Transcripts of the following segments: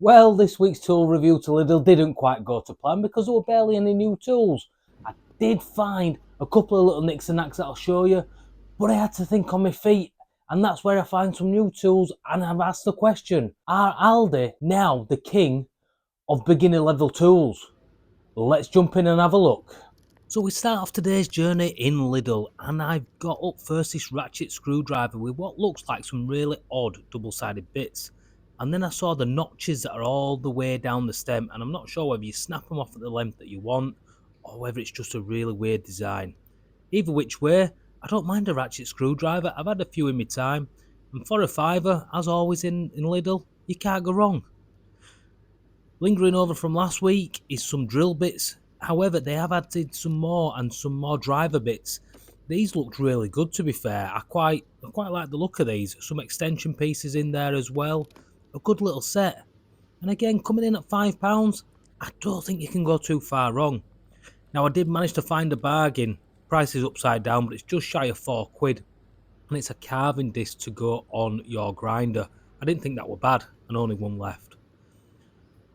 Well, this week's tool review to Lidl didn't quite go to plan because there were barely any new tools. I did find a couple of little nicks and knacks that I'll show you, but I had to think on my feet, and that's where I find some new tools. And I've asked the question, are Aldi now the king of beginner level tools? Let's jump in and have a look. So we start off today's journey in Lidl, and I've got up first this ratchet screwdriver with what looks like some really odd double-sided bits. And then I saw the notches that are all the way down the stem, and I'm not sure whether you snap them off at the length that you want, or whether it's just a really weird design. Either which way, I don't mind a ratchet screwdriver. I've had a few in my time, and for a fiver, as always in Lidl, you can't go wrong. Lingering over from last week is some drill bits. However, they have added some more and some more driver bits. These looked really good, to be fair. I quite like the look of these. Some extension pieces in there as well. A good little set. And again, coming in at £5, I don't think you can go too far wrong. Now, I did manage to find a bargain. Price is upside down, but it's just shy of £4. And it's a carving disc to go on your grinder. I didn't think that were bad, and only one left.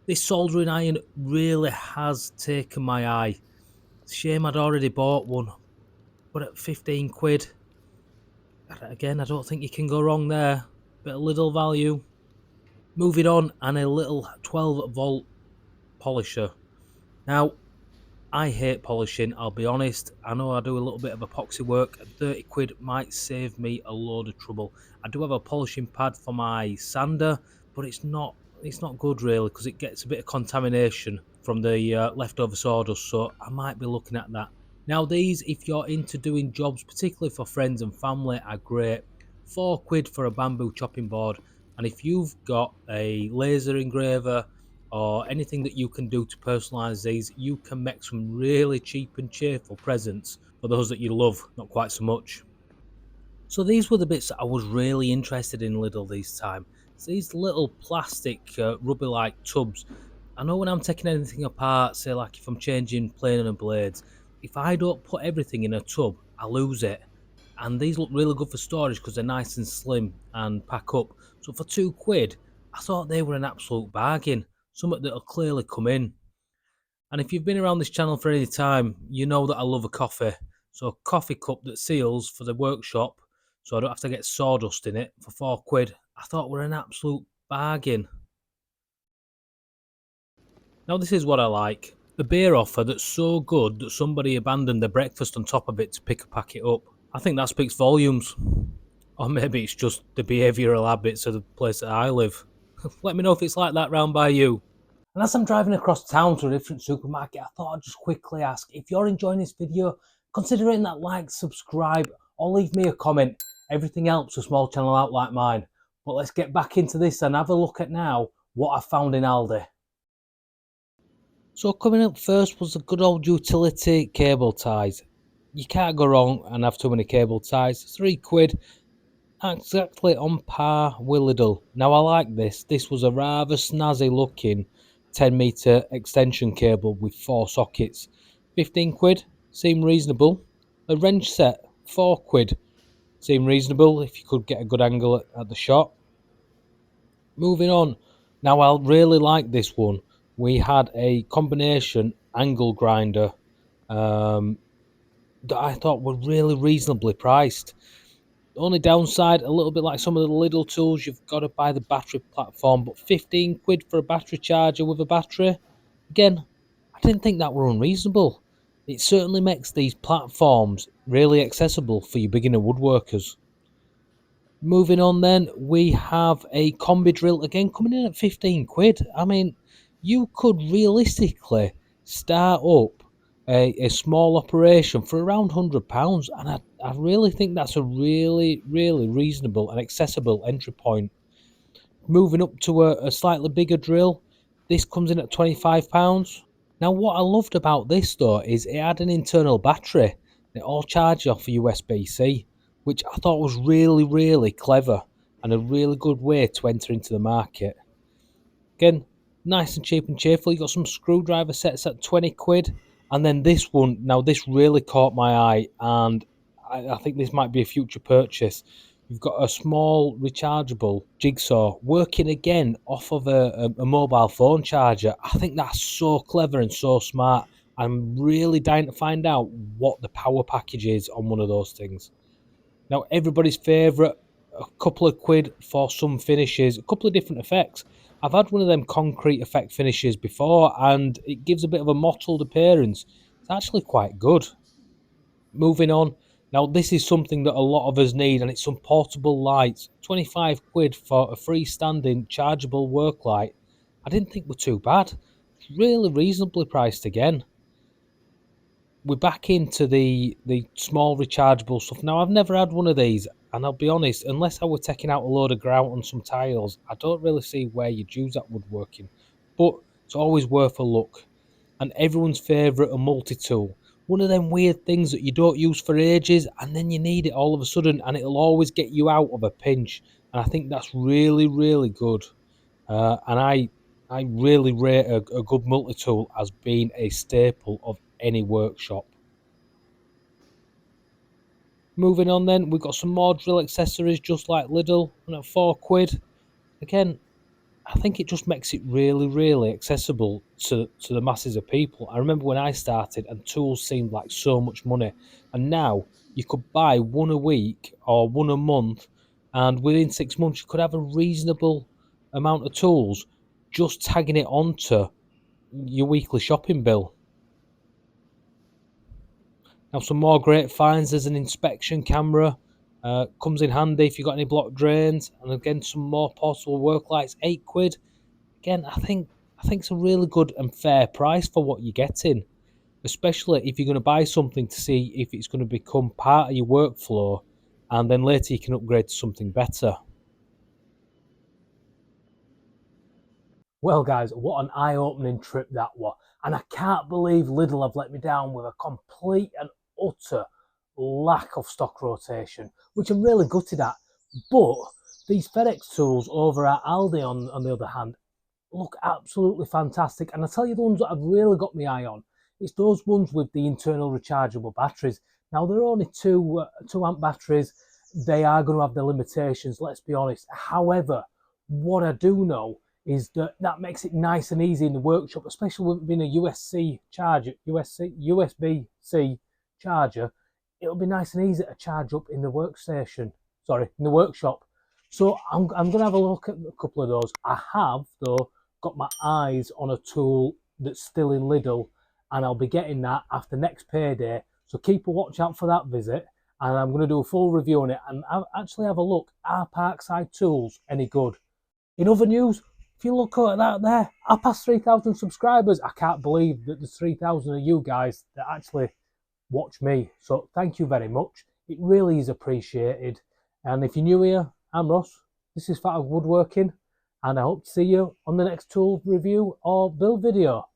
This soldering iron really has taken my eye. Shame I'd already bought one, but at 15 quid, again, I don't think you can go wrong there. Bit of little value. Moving on, and a little 12 volt polisher. Now, I hate polishing, I'll be honest. I know I do a little bit of epoxy work, and 30 quid might save me a load of trouble. I do have a polishing pad for my sander, but it's not good really, because it gets a bit of contamination from the leftover sawdust, so I might be looking at that. Now these, if you're into doing jobs, particularly for friends and family, are great. 4 quid for a bamboo chopping board, and if you've got a laser engraver or anything that you can do to personalise these, you can make some really cheap and cheerful presents for those that you love, not quite so much. So these were the bits that I was really interested in Lidl this time. So these little plastic rubber-like tubs. I know when I'm taking anything apart, say like if I'm changing planer and blades, if I don't put everything in a tub, I lose it. And these look really good for storage because they're nice and slim and pack up. So for 2 quid, I thought they were an absolute bargain. Something that'll clearly come in. And if you've been around this channel for any time, you know that I love a coffee. So a coffee cup that seals for the workshop, so I don't have to get sawdust in it, for 4 quid, I thought were an absolute bargain. Now this is what I like. A beer offer that's so good that somebody abandoned their breakfast on top of it to pick a packet up. I think that speaks volumes. Or maybe it's just the behavioural habits of the place that I live. Let me know if it's like that round by you. And as I'm driving across town to a different supermarket, I thought I'd just quickly ask, if you're enjoying this video, consider hitting that like, subscribe, or leave me a comment. Everything helps a small channel out like mine. But let's get back into this and have a look at now what I found in Aldi. So coming up first was the good old utility cable ties. You can't go wrong and have too many cable ties. 3 quid, exactly on par with Lidl. Now I like this. This was a rather snazzy looking 10-meter extension cable with 4 sockets. 15 quid, seemed reasonable. A wrench set, 4 quid, seemed reasonable if you could get a good angle at the shot. Moving on. Now I really like this one. We had a combination angle grinder that I thought were really reasonably priced. The only downside, a little bit like some of the Lidl tools, you've got to buy the battery platform, but 15 quid for a battery charger with a battery, again, I didn't think that were unreasonable. It certainly makes these platforms really accessible for your beginner woodworkers. Moving on then, we have a combi drill, again coming in at 15 quid. I mean, you could realistically start up a small operation for around £100, and I really think that's a really reasonable and accessible entry point. Moving up to a slightly bigger drill, this comes in at £25. Now what I loved about this though is it had an internal battery. It all charged off a USB-C, which I thought was really clever and a really good way to enter into the market. Again, nice and cheap and cheerful. You got some screwdriver sets at 20 quid. And then this one, now this really caught my eye, and I think this might be a future purchase. You've got a small rechargeable jigsaw working again off of a mobile phone charger. I think that's so clever and so smart. I'm really dying to find out what the power package is on one of those things. Now, everybody's favourite, a couple of quid for some finishes, a couple of different effects. I've had one of them concrete effect finishes before, and it gives a bit of a mottled appearance. It's actually quite good. Moving on. Now, this is something that a lot of us need, and it's some portable lights. 25 quid for a freestanding chargeable work light. I didn't think were too bad. It's really reasonably priced again. We're back into the small rechargeable stuff. Now, I've never had one of these, and I'll be honest, unless I were taking out a load of grout on some tiles, I don't really see where you'd use that woodworking. But it's always worth a look. And everyone's favourite, a multi-tool. One of them weird things that you don't use for ages, and then you need it all of a sudden, and it'll always get you out of a pinch. And I think that's really, really good. And I really rate a good multi-tool as being a staple of any workshop. Moving on then, we've got some more drill accessories just like Lidl, and at 4 quid. Again, I think it just makes it really, really accessible to the masses of people. I remember when I started and tools seemed like so much money, and now you could buy one a week or one a month, and within 6 months you could have a reasonable amount of tools just tagging it onto your weekly shopping bill. Now, some more great finds. There's an inspection camera. Comes in handy if you've got any blocked drains. And again, some more portable work lights, 8 quid. Again, I think it's a really good and fair price for what you're getting, especially if you're going to buy something to see if it's going to become part of your workflow, and then later you can upgrade to something better. Well, guys, what an eye-opening trip that was. And I can't believe Lidl have let me down with a complete and utter lack of stock rotation, which I'm really gutted at. But these Ferrex tools over at Aldi, on the other hand, look absolutely fantastic. And I tell you, the ones that I've really got my eye on, it's those ones with the internal rechargeable batteries. Now, they're only 2 amp batteries. They are going to have their limitations, let's be honest. However, what I do know is that that makes it nice and easy in the workshop, especially with it being a USB-C charger. It'll be nice and easy to charge up in the in the workshop. So I'm going to have a look at a couple of those. I have, though, got my eyes on a tool that's still in Lidl, and I'll be getting that after next payday. So keep a watch out for that visit, and I'm going to do a full review on it and I'll actually have a look. Are Parkside tools any good? In other news, if you look at that there, I passed 3,000 subscribers. I can't believe that there's 3,000 of you guys that actually watch me. So thank you very much. It really is appreciated. And if you're new here, I'm Ross. This is Woodworking, and I hope to see you on the next tool review or build video.